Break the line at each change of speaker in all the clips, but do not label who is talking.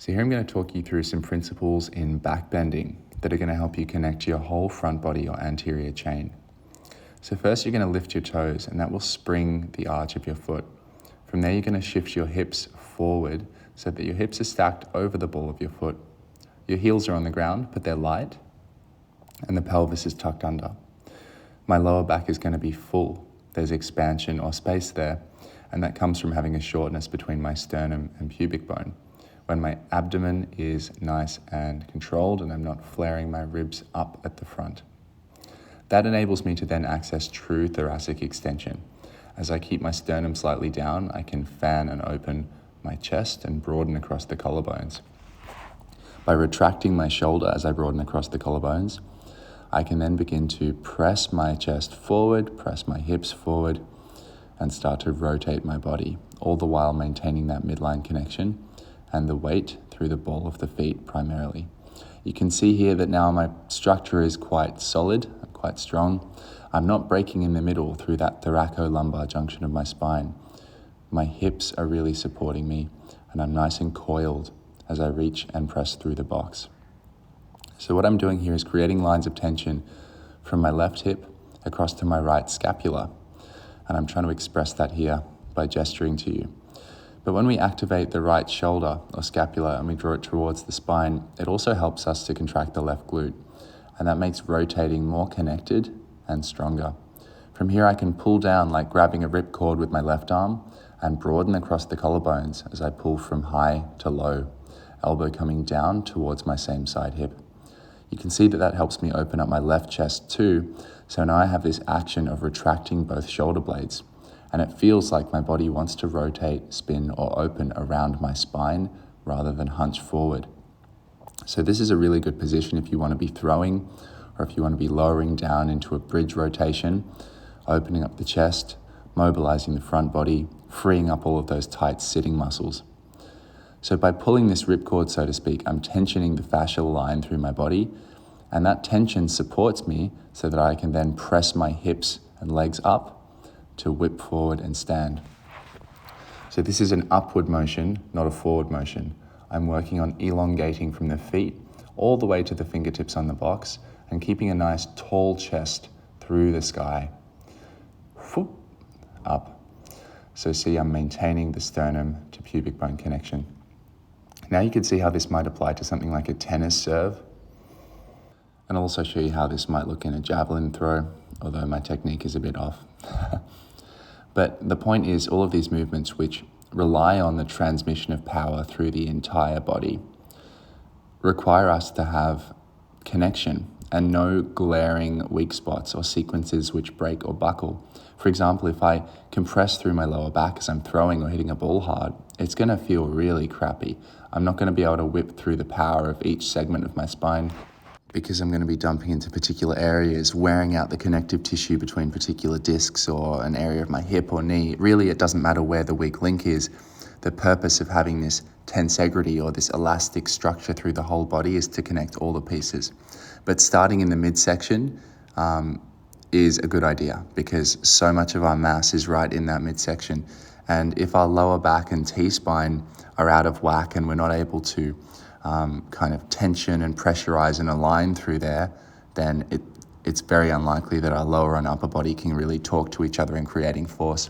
So here I'm going to talk you through some principles in back bending that are going to help you connect your whole front body or anterior chain. So first you're going to lift your toes, and that will spring the arch of your foot. From there you're going to shift your hips forward so that your hips are stacked over the ball of your foot. Your heels are on the ground, but they're light, and the pelvis is tucked under. My lower back is going to be full. There's expansion or space there, and that comes from having a shortness between my sternum and pubic bone. When my abdomen is nice and controlled and I'm not flaring my ribs up at the front. That enables me to then access true thoracic extension. As I keep my sternum slightly down, I can fan and open my chest and broaden across the collarbones. By retracting my shoulder as I broaden across the collarbones, I can then begin to press my chest forward, press my hips forward, and start to rotate my body, all the while maintaining that midline connection and the weight through the ball of the feet primarily. You can see here that now my structure is quite solid, quite strong. I'm not breaking in the middle through that thoracolumbar junction of my spine. My hips are really supporting me, and I'm nice and coiled as I reach and press through the box. So what I'm doing here is creating lines of tension from my left hip across to my right scapula, and I'm trying to express that here by gesturing to you. But when we activate the right shoulder or scapula and we draw it towards the spine, it also helps us to contract the left glute, and that makes rotating more connected and stronger. From here I can pull down like grabbing a ripcord with my left arm and broaden across the collarbones as I pull from high to low, elbow coming down towards my same side hip. You can see that that helps me open up my left chest too, so now I have this action of retracting both shoulder blades, and it feels like my body wants to rotate, spin, or open around my spine rather than hunch forward. So this is a really good position if you want to be throwing, or if you want to be lowering down into a bridge rotation, opening up the chest, mobilizing the front body, freeing up all of those tight sitting muscles. So by pulling this ripcord, so to speak, I'm tensioning the fascial line through my body, and that tension supports me so that I can then press my hips and legs up to whip forward and stand. So this is an upward motion, not a forward motion. I'm working on elongating from the feet all the way to the fingertips on the box and keeping a nice tall chest through the sky. Whoop, up. So see, I'm maintaining the sternum to pubic bone connection. Now you can see how this might apply to something like a tennis serve, and I'll also show you how this might look in a javelin throw, although my technique is a bit off. But the point is, all of these movements which rely on the transmission of power through the entire body require us to have connection and no glaring weak spots or sequences which break or buckle. For example, if I compress through my lower back as I'm throwing or hitting a ball hard, it's going to feel really crappy. I'm not going to be able to whip through the power of each segment of my spine because I'm going to be dumping into particular areas, wearing out the connective tissue between particular discs or an area of my hip or knee. Really, it doesn't matter where the weak link is. The purpose of having this tensegrity or this elastic structure through the whole body is to connect all the pieces. But starting in the midsection is a good idea because so much of our mass is right in that midsection. And if our lower back and T-spine are out of whack and we're not able to kind of tension and pressurize and align through there, then it's very unlikely that our lower and upper body can really talk to each other in creating force.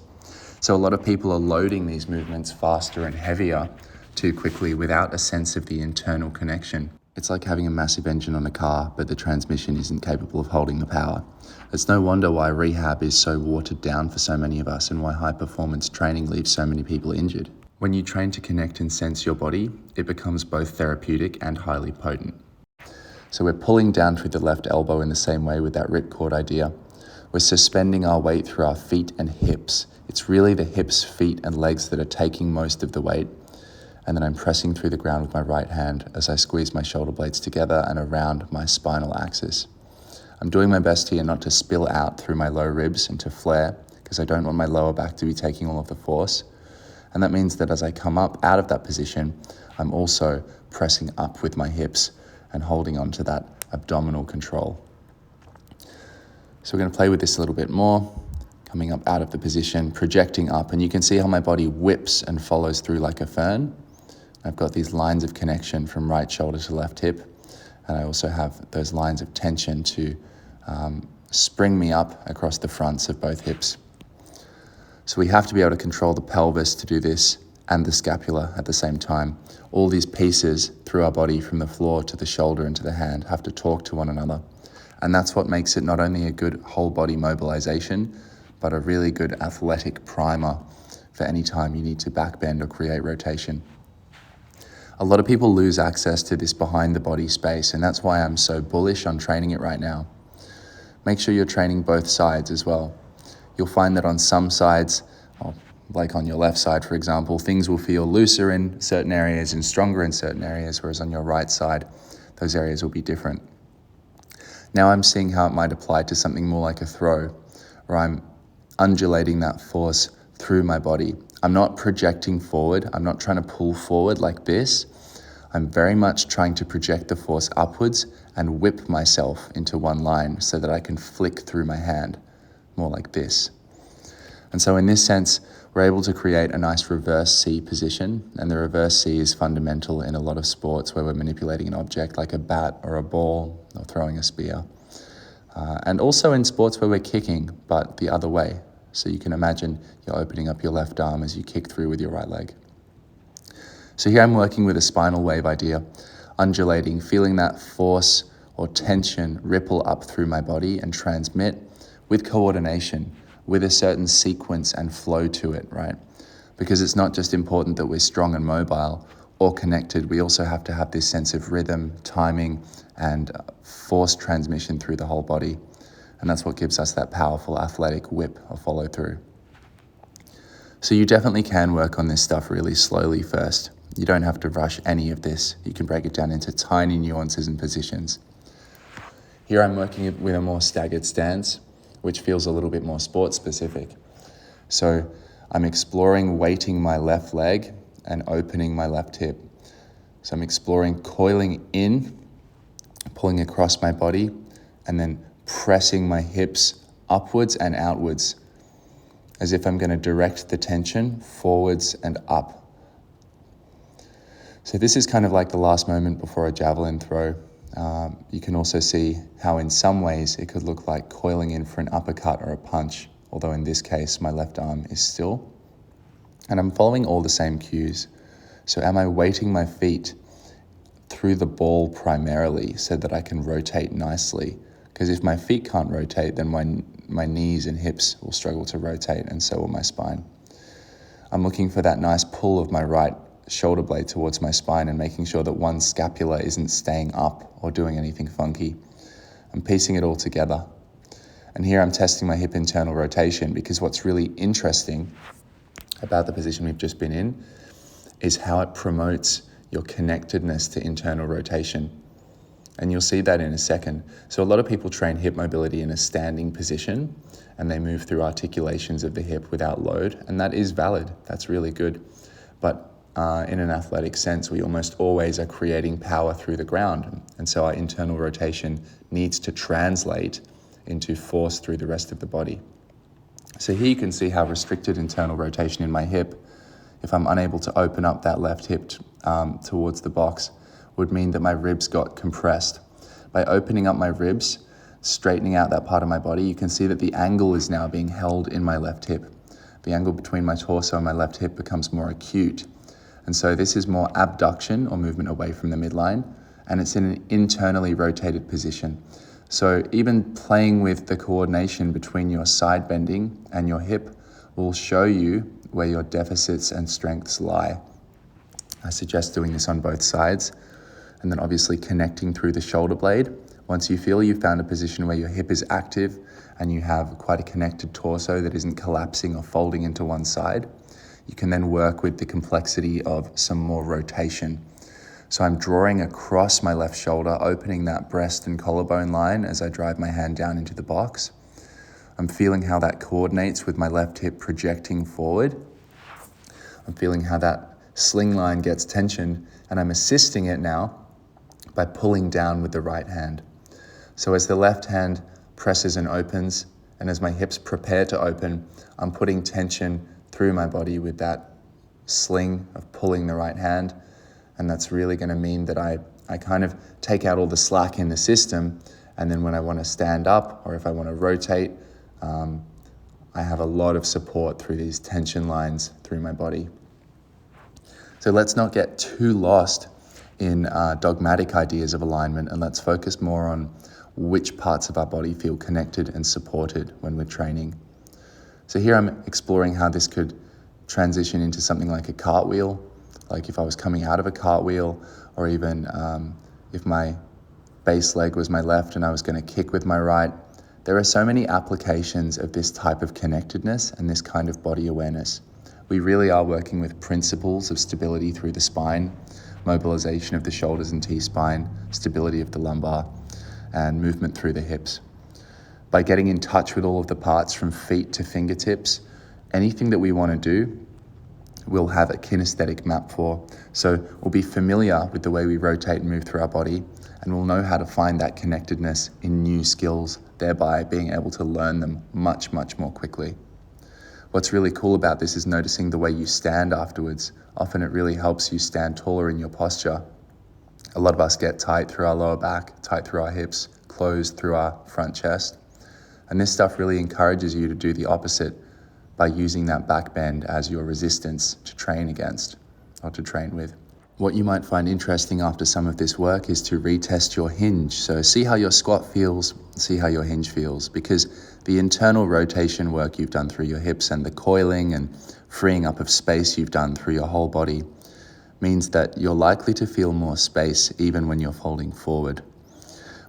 So a lot of people are loading these movements faster and heavier too quickly without a sense of the internal connection. It's like having a massive engine on a car, but the transmission isn't capable of holding the power. It's no wonder why rehab is so watered down for so many of us and why high-performance training leaves so many people injured. When you train to connect and sense your body, it becomes both therapeutic and highly potent. So we're pulling down through the left elbow in the same way with that ripcord idea. We're suspending our weight through our feet and hips. It's really the hips, feet, and legs that are taking most of the weight. And then I'm pressing through the ground with my right hand as I squeeze my shoulder blades together and around my spinal axis. I'm doing my best here not to spill out through my low ribs and to flare because I don't want my lower back to be taking all of the force. And that means that as I come up out of that position, I'm also pressing up with my hips and holding on to that abdominal control. So we're going to play with this a little bit more, coming up out of the position, projecting up, and you can see how my body whips and follows through like a fern, I've got these lines of connection from right shoulder to left hip, and I also have those lines of tension to spring me up across the fronts of both hips. So we have to be able to control the pelvis to do this and the scapula at the same time. All these pieces through our body, from the floor to the shoulder and to the hand, have to talk to one another. And that's what makes it not only a good whole body mobilization, but a really good athletic primer for any time you need to backbend or create rotation. A lot of people lose access to this behind the body space, and that's why I'm so bullish on training it right now. Make sure you're training both sides as well. You'll find that on some sides, like on your left side, for example, things will feel looser in certain areas and stronger in certain areas, whereas on your right side, those areas will be different. Now I'm seeing how it might apply to something more like a throw, where I'm undulating that force through my body. I'm not projecting forward. I'm not trying to pull forward like this. I'm very much trying to project the force upwards and whip myself into one line so that I can flick through my hand, more like this. And so in this sense, we're able to create a nice reverse C position, and the reverse C is fundamental in a lot of sports where we're manipulating an object like a bat or a ball or throwing a spear. And also in sports where we're kicking, but the other way. So you can imagine you're opening up your left arm as you kick through with your right leg. So here I'm working with a spinal wave idea, undulating, feeling that force or tension ripple up through my body and transmit with coordination, with a certain sequence and flow to it, right? Because it's not just important that we're strong and mobile or connected, we also have to have this sense of rhythm, timing, and force transmission through the whole body. And that's what gives us that powerful athletic whip or follow through. So you definitely can work on this stuff really slowly first. You don't have to rush any of this. You can break it down into tiny nuances and positions. Here I'm working with a more staggered stance, which feels a little bit more sport specific. So I'm exploring weighting my left leg and opening my left hip. So I'm exploring coiling in, pulling across my body, and then pressing my hips upwards and outwards, as if I'm going to direct the tension forwards and up. So this is kind of like the last moment before a javelin throw. You can also see how in some ways it could look like coiling in for an uppercut or a punch, although in this case my left arm is still. And I'm following all the same cues. So am I weighting my feet through the ball primarily so that I can rotate nicely? Because if my feet can't rotate, then my knees and hips will struggle to rotate, and so will my spine. I'm looking for that nice pull of my right shoulder blade towards my spine and making sure that one scapula isn't staying up or doing anything funky. I'm piecing it all together. And here I'm testing my hip internal rotation, because what's really interesting about the position we've just been in is how it promotes your connectedness to internal rotation. And you'll see that in a second. So a lot of people train hip mobility in a standing position, and they move through articulations of the hip without load, and that is valid. That's really good. But in an athletic sense, we almost always are creating power through the ground. And so our internal rotation needs to translate into force through the rest of the body. So here you can see how restricted internal rotation in my hip, if I'm unable to open up that left hip towards the box, would mean that my ribs got compressed. By opening up my ribs, straightening out that part of my body, you can see that the angle is now being held in my left hip. The angle between my torso and my left hip becomes more acute. And so this is more abduction, or movement away from the midline, and it's in an internally rotated position. So even playing with the coordination between your side bending and your hip will show you where your deficits and strengths lie. I suggest doing this on both sides, and then obviously connecting through the shoulder blade. Once you feel you've found a position where your hip is active and you have quite a connected torso that isn't collapsing or folding into one side, you can then work with the complexity of some more rotation. So I'm drawing across my left shoulder, opening that breast and collarbone line as I drive my hand down into the box. I'm feeling how that coordinates with my left hip projecting forward. I'm feeling how that sling line gets tension, and I'm assisting it now by pulling down with the right hand. So as the left hand presses and opens, and as my hips prepare to open, I'm putting tension through my body with that sling of pulling the right hand, And that's really going to mean that I kind of take out all the slack in the system. And then when I want to stand up or if I want to rotate, I have a lot of support through these tension lines through my body. So let's not get too lost in dogmatic ideas of alignment, and let's focus more on which parts of our body feel connected and supported when we're training. So here I'm exploring how this could transition into something like a cartwheel, like if I was coming out of a cartwheel, or even if my base leg was my left and I was going to kick with my right. There are so many applications of this type of connectedness and this kind of body awareness. We really are working with principles of stability through the spine, mobilization of the shoulders and T-spine, stability of the lumbar, and movement through the hips. By getting in touch with all of the parts from feet to fingertips, anything that we want to do, we'll have a kinesthetic map for. So we'll be familiar with the way we rotate and move through our body, and we'll know how to find that connectedness in new skills, thereby being able to learn them much, much more quickly. What's really cool about this is noticing the way you stand afterwards. Often it really helps you stand taller in your posture. A lot of us get tight through our lower back, tight through our hips, closed through our front chest. And this stuff really encourages you to do the opposite by using that back bend as your resistance to train against or to train with. What you might find interesting after some of this work is to retest your hinge. So see how your squat feels, see how your hinge feels, because the internal rotation work you've done through your hips and the coiling and freeing up of space you've done through your whole body means that you're likely to feel more space even when you're folding forward.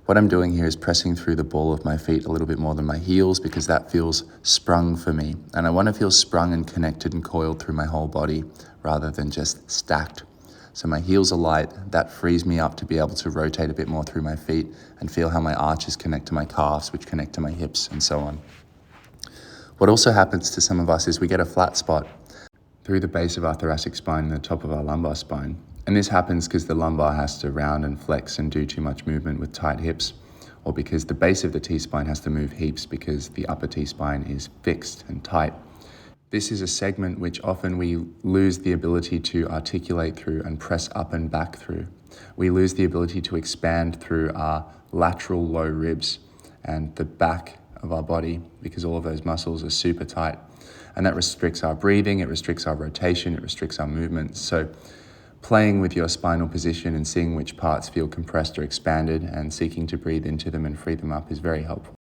What I'm doing here is pressing through the ball of my feet a little bit more than my heels because that feels sprung for me. And I want to feel sprung and connected and coiled through my whole body rather than just stacked. So my heels are light. That frees me up to be able to rotate a bit more through my feet and feel how my arches connect to my calves, which connect to my hips and so on. What also happens to some of us is we get a flat spot through the base of our thoracic spine and the top of our lumbar spine. And this happens because the lumbar has to round and flex and do too much movement with tight hips, or because the base of the T-spine has to move heaps because the upper T-spine is fixed and tight. This is a segment which often we lose the ability to articulate through and press up and back through. We lose the ability to expand through our lateral low ribs and the back of our body because all of those muscles are super tight. And that restricts our breathing, it restricts our rotation, it restricts our movement. So playing with your spinal position and seeing which parts feel compressed or expanded and seeking to breathe into them and free them up is very helpful.